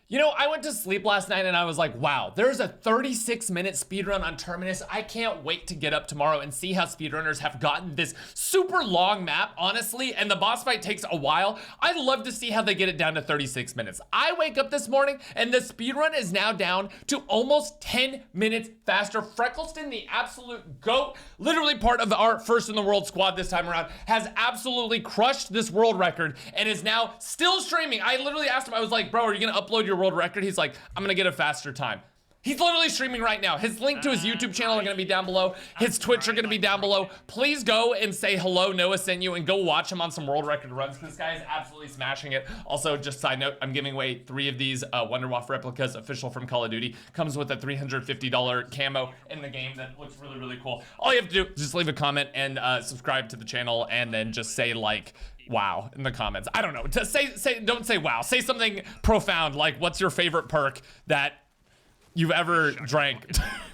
You know, I went to sleep last night and I was like, wow, there's a 36-minute speedrun on Terminus. I can't wait to get up tomorrow and see how speedrunners have gotten this super long map, honestly, and the boss fight takes a while. I'd love to see how they get it down to 36 minutes. I wake up this morning and the speedrun is now down to almost 10 minutes faster. Freckleston, the absolute GOAT, literally part of our first in the world squad this time around, has absolutely crushed this world record and is now still streaming. I literally asked him, I was like, bro, are you gonna upload your world record? He's like, I'm gonna get a faster time. He's literally streaming right now. His link to his YouTube channel are gonna be down below. His Twitch are gonna be down below. Please go and say hello, Noah sent you, and go watch him on some world record runs. This guy is absolutely smashing it. Also, just side note, I'm giving away 3 of these Wonderwaff replicas, official from Call of Duty. Comes with a $350 camo in the game that looks really, really cool. All you have to do is just leave a comment and subscribe to the channel, and then just say like, wow in the comments. I don't know. Don't say wow. Say something profound like, what's your favorite perk that you've ever drank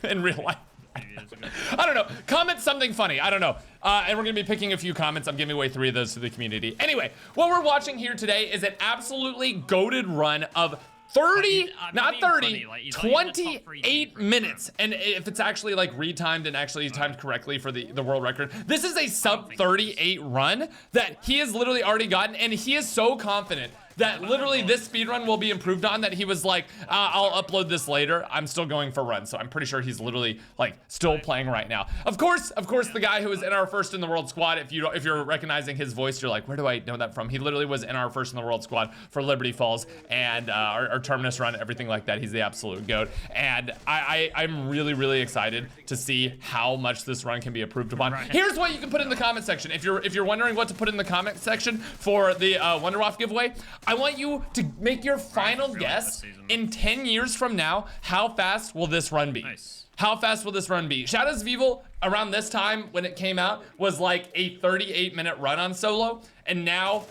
in real life? I don't know. Comment something funny. I don't know. And we're gonna be picking a few comments. I'm giving away 3 of those to the community. Anyway, what we're watching here today is an absolutely goated run of 30, not 30, 28 minutes. And if it's actually like retimed and actually timed correctly for the world record, this is a sub 38 run that he has literally already gotten, and he is so confident that literally this speedrun will be improved on that he was like, I'll upload this later. I'm still going for runs, so I'm pretty sure he's literally like still playing right now. Of course, the guy who was in our first in the world squad, if you're recognizing his voice, you're like, where do I know that from? He literally was in our first in the world squad for Liberty Falls and our Terminus run, everything like that. He's the absolute GOAT, and I'm really, really excited to see how much this run can be improved upon. Here's what you can put in the comment section. If you're wondering what to put in the comment section for the Wonderwaff giveaway, I want you to make your final guess in 10 years from now. How fast will this run be? Nice. How fast will this run be? Shadows of Evil, around this time when it came out, was like a 38-minute run on solo, and now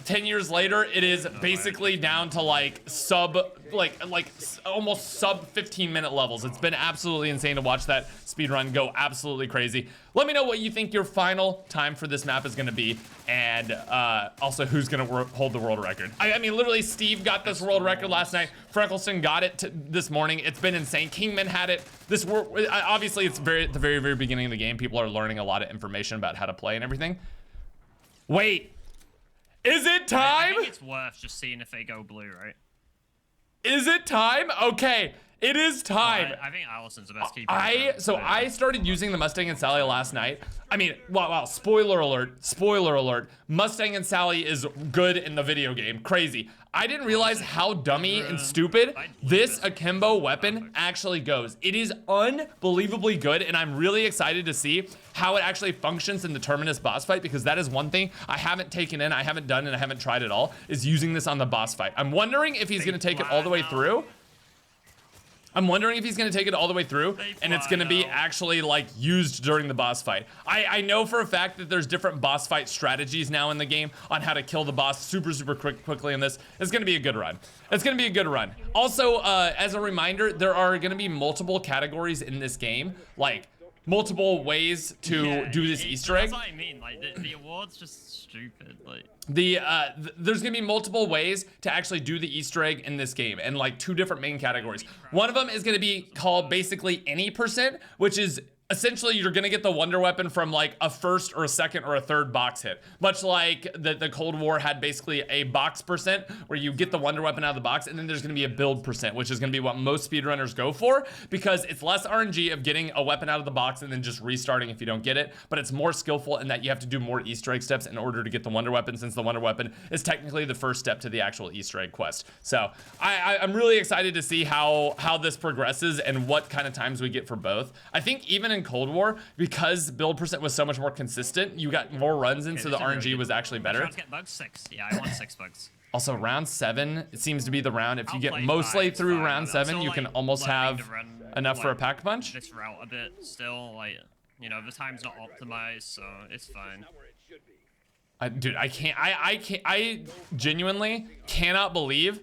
10 years later, it is basically down to like almost sub 15-minute levels. It's been absolutely insane to watch that speedrun go absolutely crazy. Let me know what you think your final time for this map is gonna be, and also who's gonna hold the world record. I mean, literally, Steve got this world record last night. Freckleston got it this morning. It's been insane. Kingman had it. This obviously, it's at the very, very beginning of the game. People are learning a lot of information about how to play and everything. Wait. Is it time? I think it's worth just seeing if they go blue, right? Is it time? Okay, it is time. I think Allison's the best keeper. I started using the Mustang and Sally last night. I mean, wow, spoiler alert. Mustang and Sally is good in the video game. Crazy. I didn't realize how dummy and stupid this akimbo weapon actually goes. It is unbelievably good, and I'm really excited to see how it actually functions in the Terminus boss fight, because that is one thing I haven't taken in, I haven't done, and I haven't tried at all, is using this on the boss fight. I'm wondering if he's gonna take it all the way through. And it's gonna be actually like used during the boss fight. I know for a fact that there's different boss fight strategies now in the game on how to kill the boss super quickly in this. It's gonna be a good run. It's gonna be a good run. Also, as a reminder, there are gonna be multiple categories in this game, like multiple ways to do this Easter egg. That's what I mean, like the award's just stupid. Like there's gonna be multiple ways to actually do the Easter egg in this game, and like 2 different main categories. One of them is gonna be called basically any percent, which is essentially you're gonna get the wonder weapon from like a first or a second or a third box hit, much like the Cold War had basically a box percent where you get the wonder weapon out of the box, and then there's gonna be a build percent, which is gonna be what most speedrunners go for, because it's less RNG of getting a weapon out of the box and then just restarting if you don't get it, but it's more skillful in that you have to do more Easter egg steps in order to get the wonder weapon, since the wonder weapon is technically the first step to the actual Easter egg quest. So I'm really excited to see how this progresses and what kind of times we get for both. I think even in Cold War, because build percent was so much more consistent, you got more runs in, so the RNG was actually better. Get bugs 6. Yeah, I want 6 bugs. Also, round 7, it seems to be the round. If you get mostly through round 7, you can almost have enough for a pack punch. This route a bit still, like, you know, the time's not optimized, so it's fine. Dude, I genuinely cannot believe.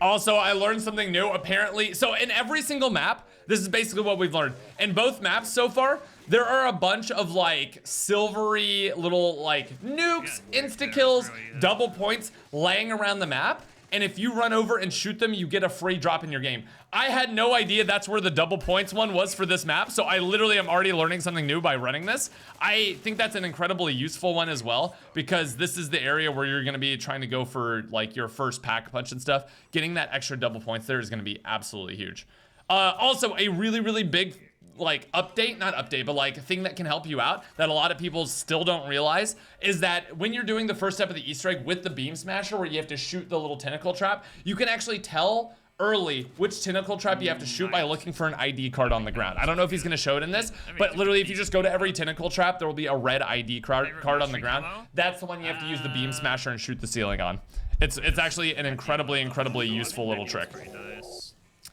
Also, I learned something new, apparently. So in every single map, this is basically what we've learned. In both maps so far, there are a bunch of like silvery little like nukes, insta kills, double points laying around the map. and if you run over and shoot them, you get a free drop in your game. I had no idea that's where the double points one was for this map, so I literally am already learning something new by running this. I think that's an incredibly useful one as well, because this is the area where you're gonna be trying to go for like your first pack punch and stuff. Getting that extra double points there is gonna be absolutely huge. Also, a really big like not update, but like a thing that can help you out that a lot of people still don't realize is that when you're doing the first step of the Easter egg with the beam smasher where you have to shoot the little tentacle trap, you can actually tell early which tentacle trap you have to shoot by looking for an ID card on the ground. I don't know if he's gonna show it in this, but literally if you just go to every tentacle trap, there will be a red ID card on the ground. That's the one you have to use the beam smasher and shoot the ceiling on. It's actually an incredibly useful little trick.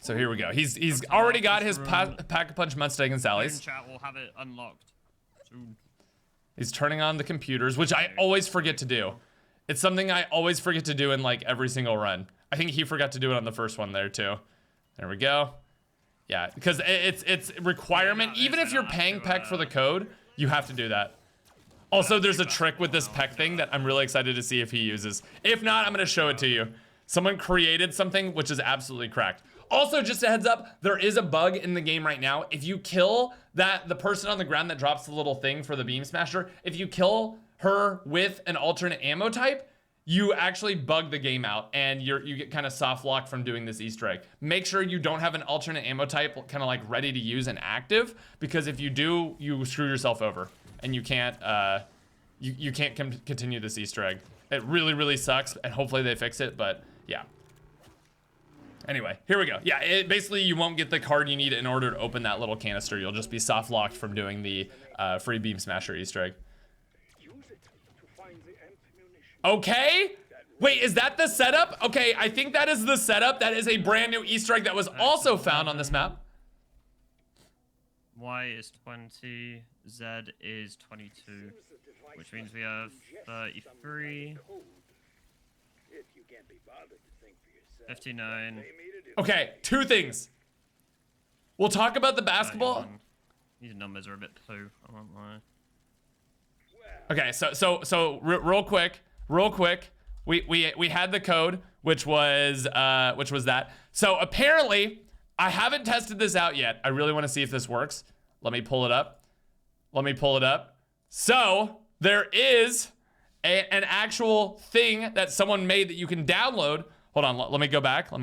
So here we go. He's already got his Pack-a-Punch Mustang and Sally's. Chat will have it unlocked soon. He's turning on the computers, which I always forget to do. It's something I always forget to do in like every single run. I think he forgot to do it on the first one there too. There we go. Yeah, because it's a requirement. Even if you're paying Peck for the code, you have to do that. Also, there's a trick with this Peck thing that I'm really excited to see if he uses. If not, I'm gonna show it to you. Someone created something which is absolutely cracked. Also, just a heads up, there is a bug in the game right now. If you kill the person on the ground that drops the little thing for the beam smasher, if you kill her with an alternate ammo type, you actually bug the game out and you get kind of soft locked from doing this Easter egg. Make sure you don't have an alternate ammo type kind of like ready to use and active, because if you do, you screw yourself over and you can't you can't continue this Easter egg. It really sucks, and hopefully they fix it, but yeah. Anyway, here we go. Yeah, basically you won't get the card you need in order to open that little canister. You'll just be soft locked from doing the free beam smasher Easter egg. Okay. Wait, is that the setup? Okay, I think that is the setup. That is a brand new Easter egg that was also found on this map. Y is 20, Z is 22, which means we have 33. 59. Okay, two things. We'll talk about the basketball. 31. These numbers are a bit poo, I won't lie. Okay, so real quick, we had the code, which was that. So apparently, I haven't tested this out yet. I really want to see if this works. Let me pull it up. So there is an actual thing that someone made that you can download. Hold on, let me go back. We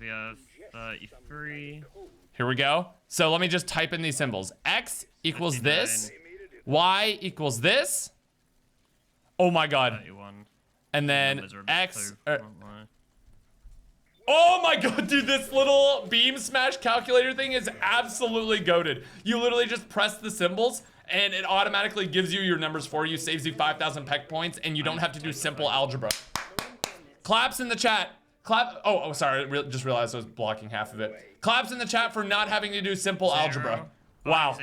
have 33. Here we go. So let me just type in these symbols. X equals 59. This. Y equals this. Oh my god. 31. And then X. Oh my god, dude, this little beam smash calculator thing is absolutely goated. You literally just press the symbols and it automatically gives you your numbers for you, saves you 5,000 Peck points, and you don't have to do simple algebra. Claps in the chat. Oh, sorry, just realized I was blocking half of it. Claps in the chat for not having to do simple algebra. Wow.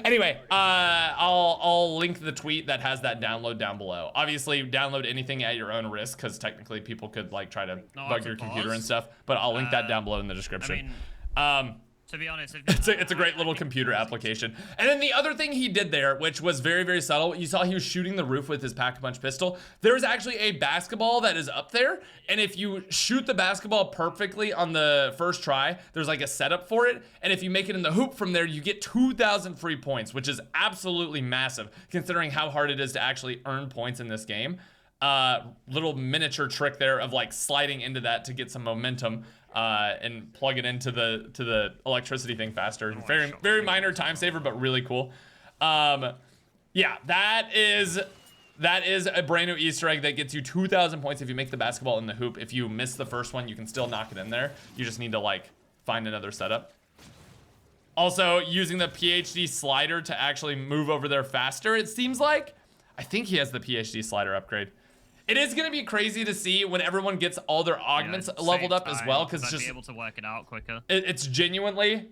Anyway, I'll link the tweet that has that download down below. Obviously, download anything at your own risk, because technically people could like try to bug your computer and stuff. But I'll link that down below in the description. To be honest, it's a great little computer application. And then the other thing he did there, which was very subtle, you saw he was shooting the roof with his Pack-a-Punch pistol. There's actually a basketball that is up there, and if you shoot the basketball perfectly on the first try, there's like a setup for it, and if you make it in the hoop from there, you get 2,000 free points, which is absolutely massive, considering how hard it is to actually earn points in this game. Little miniature trick there of like sliding into that to get some momentum. And plug it into the electricity thing faster. Very minor time saver, but really cool. Yeah, that is a brand new Easter egg that gets you 2,000 points if you make the basketball in the hoop. If you miss the first one, you can still knock it in there. You just need to like find another setup. Also, using the PhD slider to actually move over there faster, it seems like. I think he has the PhD slider upgrade. It is gonna be crazy to see when everyone gets all their augments leveled up as well, because just be able to work it out quicker. It's genuinely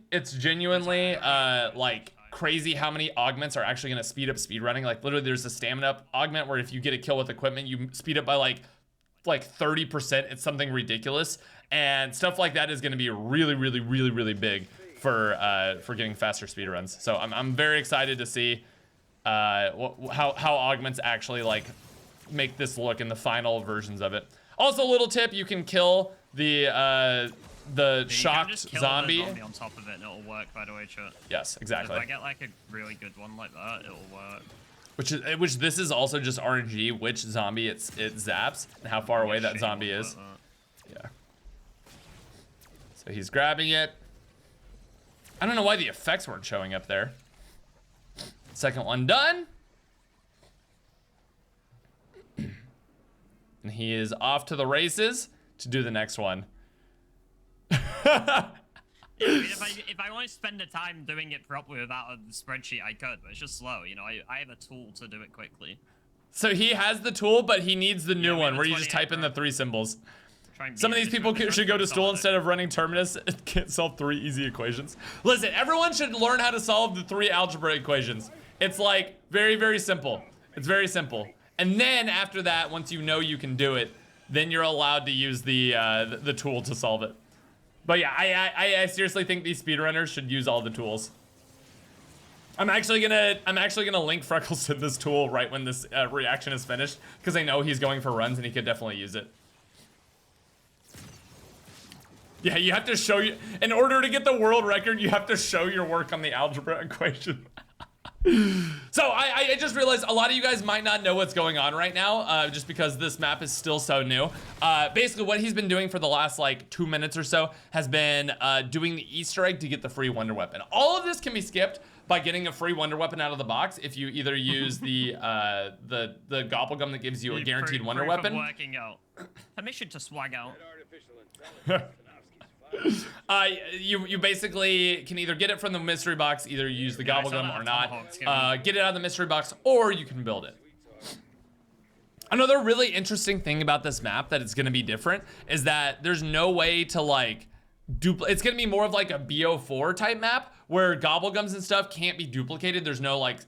like crazy how many augments are actually gonna speed up speedrunning. Like literally, there's a stamina augment where if you get a kill with equipment, you speed up by like 30%. It's something ridiculous, and stuff like that is gonna be really big for getting faster speedruns. So I'm very excited to see how augments actually like make this look in the final versions of it. Also, little tip, you can kill the You shocked can just kill zombie. the zombie on top of it and it'll work, by the way, chat. Yes, exactly. If I get like a really good one like that, it'll work. Which this is also just RNG, which zombie it zaps and how far away that zombie is. Yeah. So he's grabbing it. I don't know why the effects weren't showing up there. Second one done. And he is off to the races to do the next one. Yeah, I mean, if I want to spend the time doing it properly without a spreadsheet, I could, but it's just slow, you know. I have a tool to do it quickly. So he has the tool, but he needs the new we one have where a you just type in the 3 symbols. Some of these people should go to school instead of running Terminus and can't solve 3 easy equations. Listen, everyone should learn how to solve the 3 algebra equations. It's like very, very simple. It's very simple. And then after that, once you know you can do it, then you're allowed to use the tool to solve it. But yeah, I seriously think these speedrunners should use all the tools. I'm actually gonna link Freckles to this tool right when this reaction is finished, because I know he's going for runs and he could definitely use it. Yeah, you have to show in order to get the world record, you have to show your work on the algebra equation. So I just realized a lot of you guys might not know what's going on right now, just because this map is still so new. Basically what he's been doing for the last like 2 minutes or so has been doing the Easter egg to get the free wonder weapon. All of this can be skipped by getting a free wonder weapon out of the box if you either use the gobblegum that gives you a guaranteed wonder weapon. Working out. Permission to swag out. You basically can either get it from the mystery box, either use the gobblegum or not. Get it out of the mystery box, or you can build it. Another really interesting thing about this map that it's gonna be different is that there's no way to like it's gonna be more of like a BO4 type map where gobblegums and stuff can't be duplicated. There's no like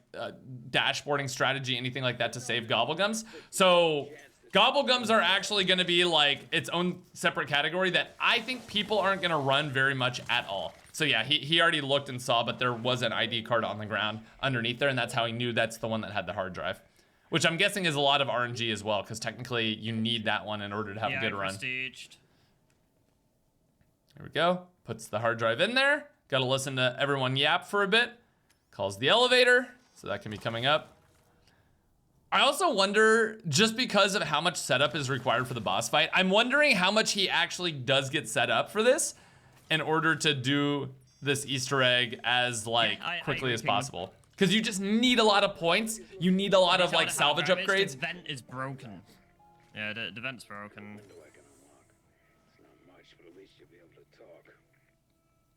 dashboarding strategy, anything like that to save gobblegums. So gobblegums are actually going to be like its own separate category that I think people aren't going to run very much at all. So yeah, he already looked and saw, but there was an ID card on the ground underneath there, and that's how he knew that's the one that had the hard drive. Which I'm guessing is a lot of RNG as well, because technically you need that one in order to have a good run. Prestiged. There we go. Puts the hard drive in there. Got to listen to everyone yap for a bit. Calls the elevator, so that can be coming up. I also wonder, just because of how much setup is required for the boss fight, I'm wondering how much he actually does get set up for this in order to do this Easter egg as like quickly as possible. Because you just need a lot of points. You need a lot of like salvage upgrades. The vent is broken. Yeah, the vent's broken.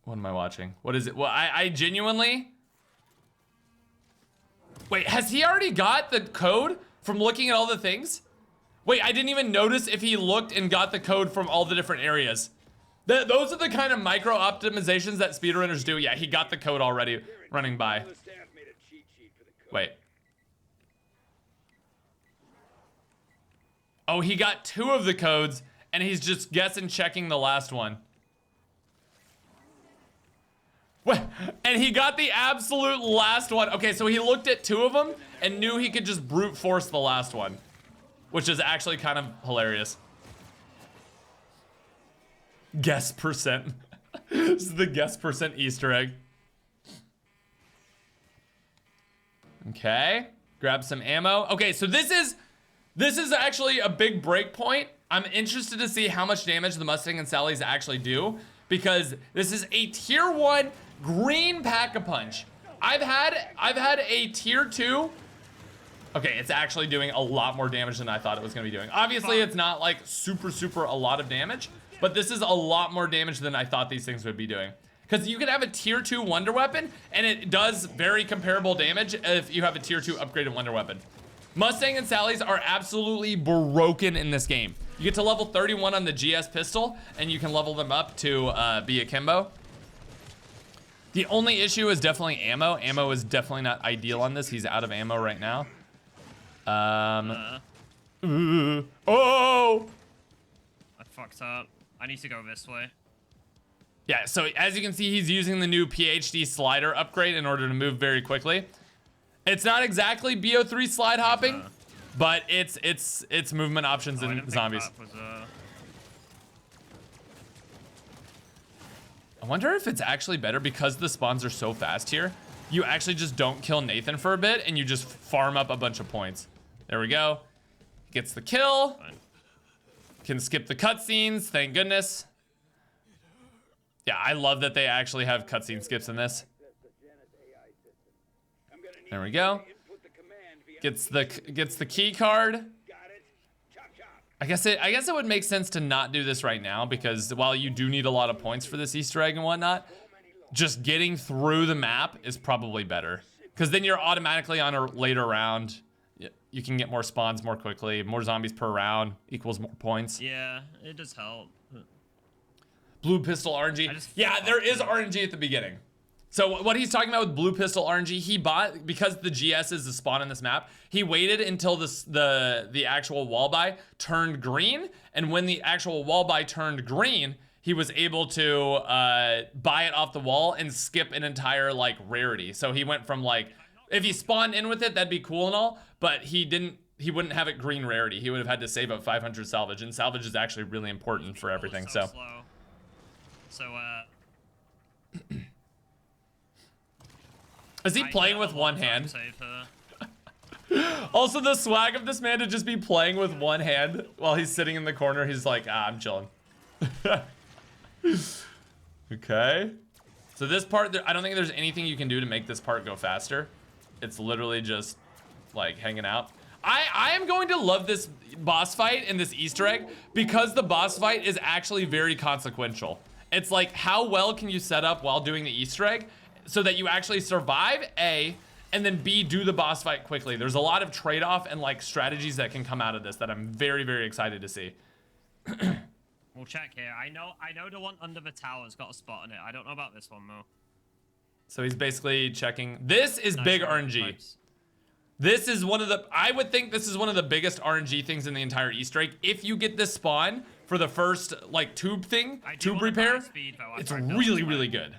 What am I watching? What is it? Well, I genuinely... Wait, has he already got the code from looking at all the things? Wait, I didn't even notice if he looked and got the code from all the different areas. Those are the kind of micro optimizations that speedrunners do. Yeah, he got the code already running by. Wait. Oh, he got 2 of the codes and he's just guessing checking the last one. And he got the absolute last one. Okay, so he looked at 2 of them and knew he could just brute force the last one, which is actually kind of hilarious. Guess percent. This is the guess percent Easter egg. Okay, grab some ammo. Okay, so this is actually a big break point. I'm interested to see how much damage the Mustang and Sally's actually do, because this is a tier 1 green pack-a-punch. I've had a tier 2. Okay, it's actually doing a lot more damage than I thought it was gonna be doing. Obviously, it's not like super a lot of damage, but this is a lot more damage than I thought these things would be doing. Because you could have a tier 2 wonder weapon, and it does very comparable damage if you have a tier 2 upgraded wonder weapon. Mustang and Sally's are absolutely broken in this game. You get to level 31 on the GS pistol, and you can level them up to be akimbo. The only issue is definitely ammo. Ammo is definitely not ideal on this. He's out of ammo right now. Oh! I fucked up. I need to go this way. Yeah, so as you can see, he's using the new PhD slider upgrade in order to move very quickly. It's not exactly BO3 slide hopping, but it's movement options in zombies. That was wonder if it's actually better because the spawns are so fast here. You actually just don't kill Nathan for a bit and you just farm up a bunch of points. There we go. Gets the kill. Fine. Can skip the cutscenes, thank goodness. Yeah, I love that they actually have cutscene skips in this. There we go. Gets the key card. I guess it would make sense to not do this right now because while you do need a lot of points for this Easter egg and whatnot, just getting through the map is probably better. Because then you're automatically on a later round. You can get more spawns more quickly. More zombies per round equals more points. Yeah, it does help. Blue pistol RNG. Yeah, there is RNG at the beginning. So what he's talking about with blue pistol RNG, he bought, because the GS is the spawn in this map, he waited until the actual wall buy turned green, and when the actual wall buy turned green, he was able to buy it off the wall and skip an entire like rarity. So he went from like, if he spawned in with it, that'd be cool and all, but he wouldn't have it green rarity. He would have had to save up 500 salvage, and salvage is actually really important for everything. So slow. is he playing with one hand? Also, the swag of this man to just be playing with one hand while he's sitting in the corner. He's like, I'm chilling. Okay. So this part, I don't think there's anything you can do to make this part go faster. It's literally just like hanging out. I am going to love this boss fight and this Easter egg because the boss fight is actually very consequential. It's like, how well can you set up while doing the Easter egg so that you actually survive, A, and then B, do the boss fight quickly. There's a lot of trade-off and like strategies that can come out of this that I'm very, very excited to see. We'll check here. I know the one under the tower's got a spot on it. I don't know about this one, Mo. So he's basically checking. This is big RNG. This is one of the, I would think this is one of the biggest RNG things in the entire Easter egg. If you get this spawn for the first like tube thing, tube repair, it's really, really good.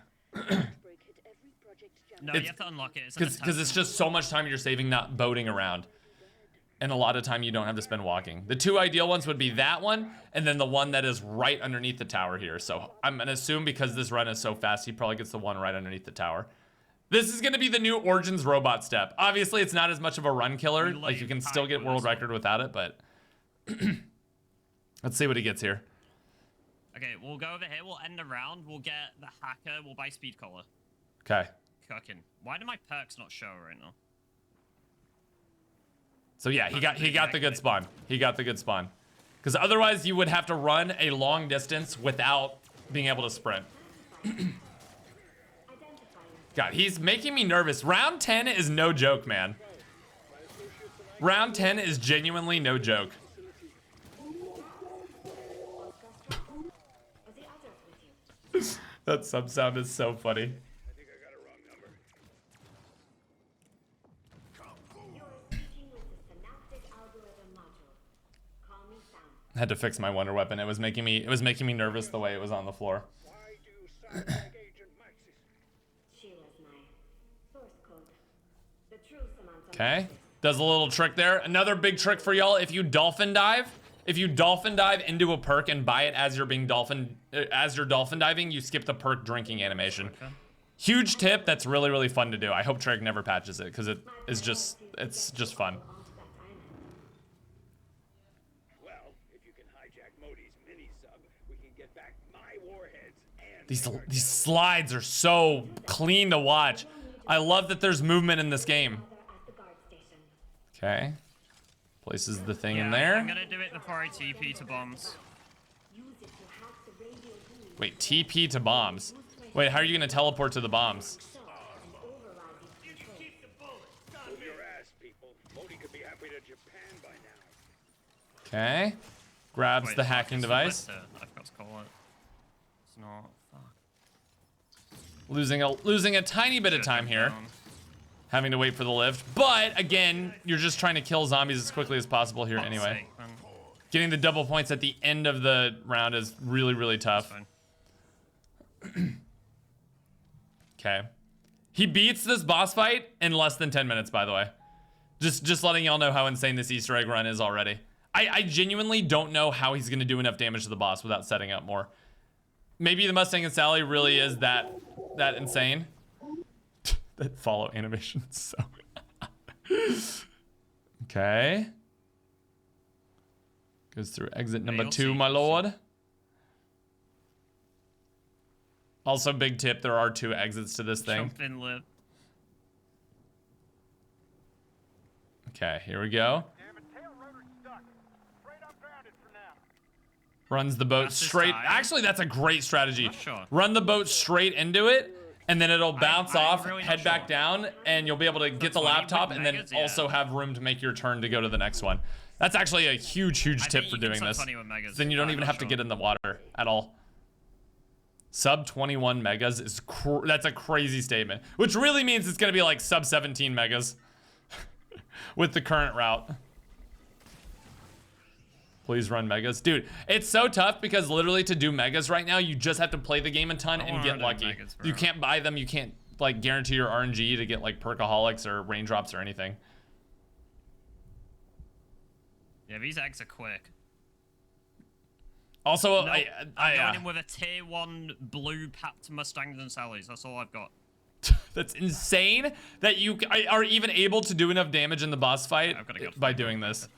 No, you have to unlock it. Because it's just so much time you're saving not boating around. And a lot of time you don't have to spend walking. The two ideal ones would be that one, and then the one that is right underneath the tower here. So I'm gonna assume because this run is so fast, he probably gets the one right underneath the tower. This is gonna be the new Origins robot step. Obviously, it's not as much of a run killer. Like, you can still get world record without it, but... Let's see what he gets here. Okay, we'll go over here. We'll end the round. We'll get the hacker. We'll buy speed collar. Okay. Cooking. Why do my perks not show right now? So yeah, he got the good spawn. He got the good spawn. Because otherwise you would have to run a long distance without being able to sprint. God, he's making me nervous. Round 10 is no joke, man. Round 10 is genuinely no joke. That sub sound is so funny. I had to fix my wonder weapon. It was making me nervous the way it was on the floor. Okay. Does a little trick there. Another big trick for y'all. If you dolphin dive into a perk and buy it as you're dolphin diving, you skip the perk drinking animation. Huge tip that's really, really fun to do. I hope Treg never patches it because it's just fun. These slides are so clean to watch. I love that there's movement in this game. Okay. Places the thing in there. I'm gonna do it before I TP to bombs. Wait, TP to bombs? Wait, how are you gonna teleport to the bombs? Okay. Grabs the hacking device. I forgot to call it. It's not. Losing a tiny bit of time here. Having to wait for the lift. But again, you're just trying to kill zombies as quickly as possible here anyway. Getting the double points at the end of the round is really, really tough. Okay. He beats this boss fight in less than 10 minutes, by the way. Just letting y'all know how insane this Easter egg run is already. I genuinely don't know how he's gonna do enough damage to the boss without setting up more. maybe the Mustang and Sally really is that insane. That follow animation, so. Okay. Goes through exit number 2, my lord. Also, big tip, there are 2 exits to this thing. Jump in, live. Okay, here we go. Runs the boat straight. Actually, that's a great strategy. Sure. Run the boat straight into it, and then it'll bounce off, really head back down, and you'll be able to get the laptop and then Megas, also have room to make your turn to go to the next one. That's actually a huge tip for doing this. Then you don't even have to get in the water at all. Sub 21 megas is that's a crazy statement, which really means it's gonna be like sub 17 megas with the current route. Please run megas. Dude, it's so tough because literally to do megas right now, you just have to play the game a ton and get lucky. Megas, you can't buy them. You can't like guarantee your RNG to get like perkaholics or raindrops or anything. Yeah, these eggs are quick. Also, no, I'm going in with a tier 1 blue papped Mustangs and Sallys. That's all I've got. That's insane that you are even able to do enough damage in the boss fight by doing this.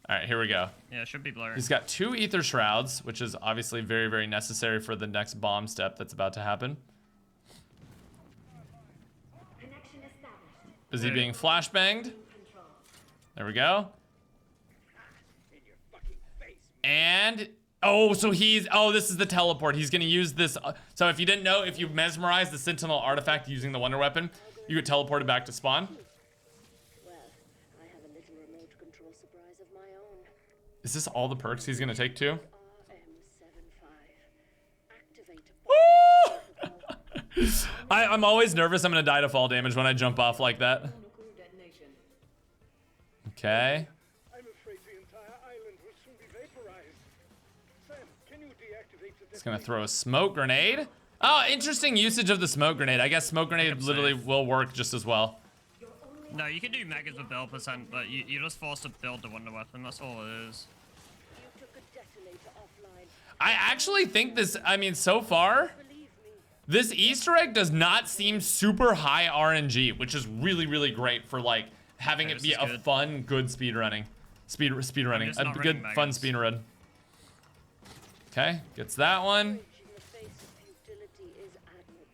All right, here we go. Yeah, it should be blurry. He's got 2 ether shrouds, which is obviously very, very necessary for the next bomb step that's about to happen. Is he being flashbanged? There we go. And oh, so this is the teleport. He's gonna use this. So if you didn't know, if you mesmerize the Sentinel artifact using the Wonder Weapon, you get teleported back to spawn. Well, I have a little remote control surprise of my own. Is this all the perks he's gonna take too? Woo! I'm always nervous I'm gonna die to fall damage when I jump off like that. Okay. It's gonna throw a smoke grenade. Oh, interesting usage of the smoke grenade. I guess smoke grenade literally will work just as well. No, you can do megas with build percent, but you're just forced to build the Wonder Weapon. That's all it is. I actually think this, I mean, so far, this Easter egg does not seem super high RNG, which is really, really great for like having it be a fun, good speedrunning. Speedrunning. A good, fun speedrun. Okay, gets that one.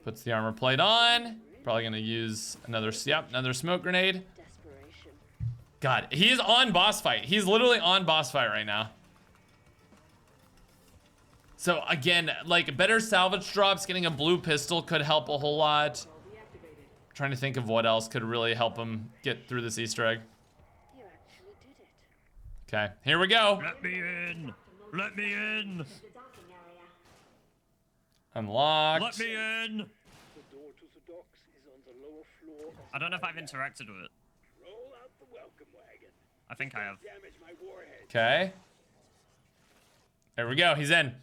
Puts the armor plate on. Probably gonna use another smoke grenade. God, he is on boss fight. He's literally on boss fight right now. So again, like better salvage drops, getting a blue pistol could help a whole lot. I'm trying to think of what else could really help him get through this Easter egg. Okay, here we go. Let me in. Let me in. Unlocked. Let me in. I don't know if I've interacted with it. I think I have. Okay. There we go. He's in.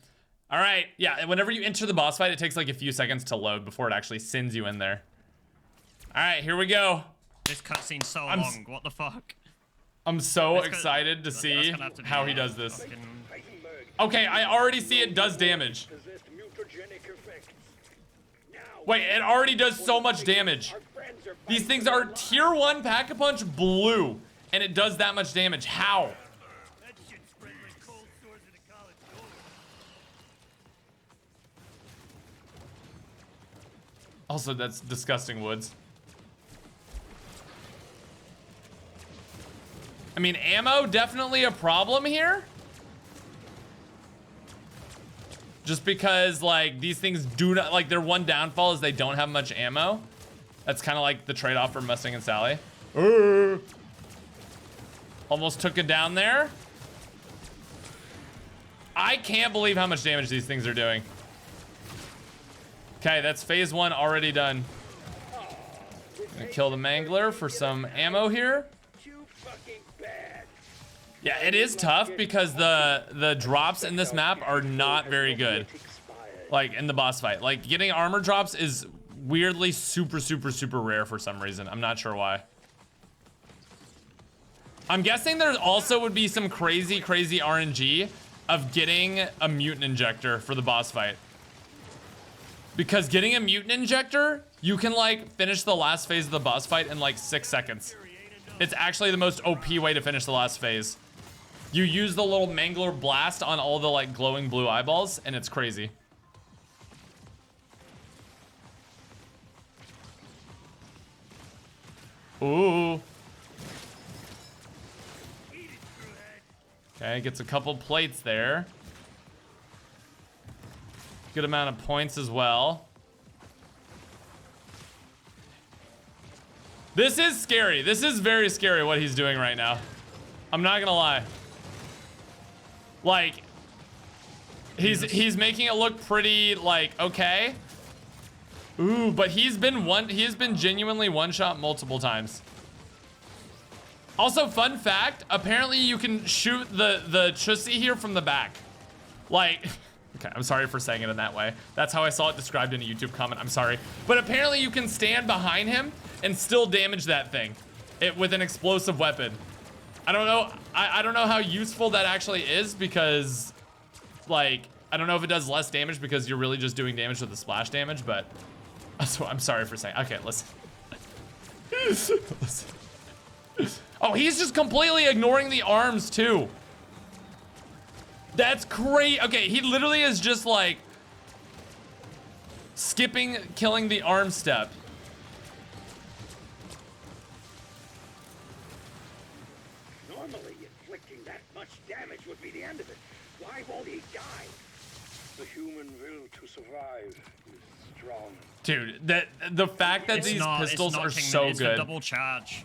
All right. Yeah. Whenever you enter the boss fight, it takes like a few seconds to load before it actually sends you in there. All right. Here we go. This cutscene's so long. What the fuck? I'm so excited to see how he does this. Okay. I already see it does damage. Wait, it already does so much damage. These things are tier 1 Pack-a-Punch blue, and it does that much damage. How? Also, that's disgusting woods. I mean, ammo definitely a problem here. Just because, like, these things do not, like, their one downfall is they don't have much ammo. That's kind of like the trade-off for Mustang and Sally. Almost took it down there. I can't believe how much damage these things are doing. Okay, that's phase 1 already done. Gonna kill the Mangler for some ammo here. Yeah, it is tough because the drops in this map are not very good. Like in the boss fight, like getting armor drops is weirdly super rare for some reason. I'm not sure why. I'm guessing there also would be some crazy RNG of getting a mutant injector for the boss fight. Because getting a mutant injector, you can like finish the last phase of the boss fight in like 6 seconds. It's actually the most OP way to finish the last phase. You use the little mangler blast on all the like glowing blue eyeballs, and it's crazy. Ooh. Okay, gets a couple plates there. Good amount of points as well. This is scary. This is very scary what he's doing right now. I'm not gonna lie. Like, he's making it look pretty like okay. Ooh, but he has been genuinely one-shot multiple times. Also, fun fact, apparently you can shoot the Chussi here from the back. Like, okay, I'm sorry for saying it in that way. That's how I saw it described in a YouTube comment, I'm sorry. But apparently you can stand behind him and still damage that thing with an explosive weapon. I don't know, I don't know how useful that actually is because, like, I don't know if it does less damage because you're really just doing damage with the splash damage, but so I'm sorry for saying, okay, listen. Listen. Oh, he's just completely ignoring the arms too. That's great. Okay, he literally is just like killing the arm step. Normally, inflicting that much damage would be the end of it. Why won't he die? The human will to survive is strong. Dude, the fact that these pistols are so it's good. A double charge.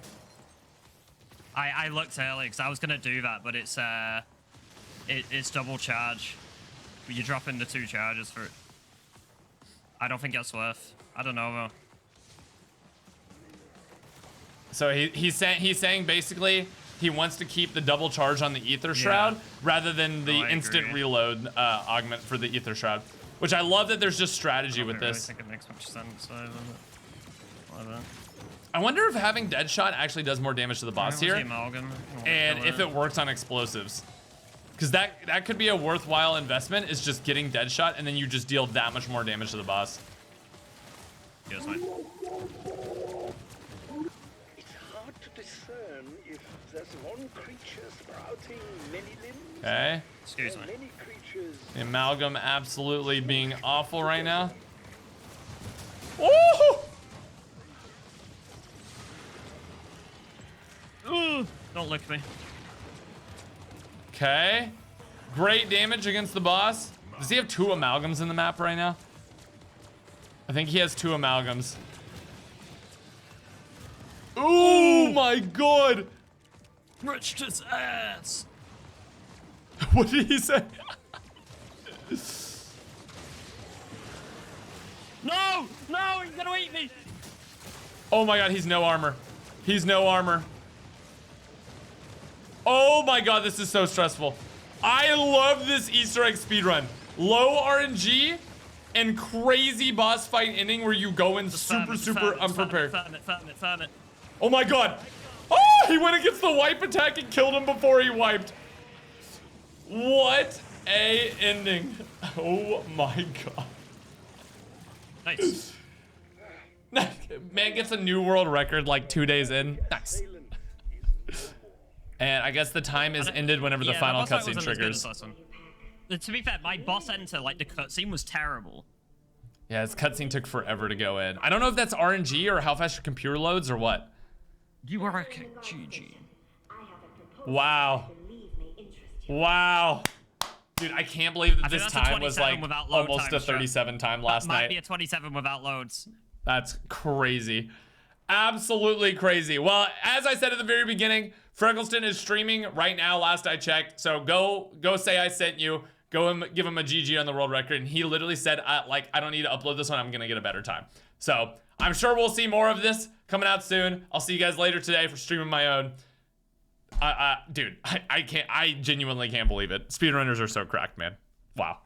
I looked earlier because I was gonna do that, but it's double charge. You drop into 2 charges for it. I don't think that's worth. I don't know though. So he's saying basically he wants to keep the double charge on the Ether Shroud rather than the instant reload augment for the Ether Shroud. Which I love that there's just strategy with this. I don't really think it makes much sense. Whatever. I wonder if having Deadshot actually does more damage to the boss here. And if it works on explosives. Because that could be a worthwhile investment, is just getting Deadshot and then you just deal that much more damage to the boss. Yeah, it's fine. It's hard to discern if there's one creature sprouting many limbs. Okay. Excuse me. Many creatures. The amalgam absolutely being awful right now. Ooh! Ooh, don't lick me. Okay. Great damage against the boss. Does he have 2 amalgams in the map right now? I think he has 2 amalgams. Ooh, my god! Rich his ass. What did he say? No! No! He's gonna eat me! Oh my god, he's no armor. He's no armor. Oh my god, this is so stressful. I love this Easter egg speedrun. Low RNG and crazy boss fight ending where you go in super unprepared. Firm it. Oh my god. Oh, he went against the wipe attack and killed him before he wiped. What a ending. Oh my god. Nice. Man gets a new world record like 2 days in. Nice. And I guess the time is ended whenever the final cutscene triggers. To be fair, my boss enter, like the cutscene was terrible. Yeah, his cutscene took forever to go in. I don't know if that's RNG or how fast your computer loads or what. You are a king, GG. Wow. Wow. Dude, I can't believe that this time was like almost a 37 time last night. Might be a 27 without loads. That's crazy. Absolutely crazy. Well, as I said at the very beginning, Freckleston is streaming right now, last I checked. So go say I sent you. Give him a GG on the world record. And he literally said, I don't need to upload this one. I'm going to get a better time. So I'm sure we'll see more of this coming out soon. I'll see you guys later today for streaming my own. Dude, I genuinely can't believe it. Speedrunners are so cracked, man. Wow.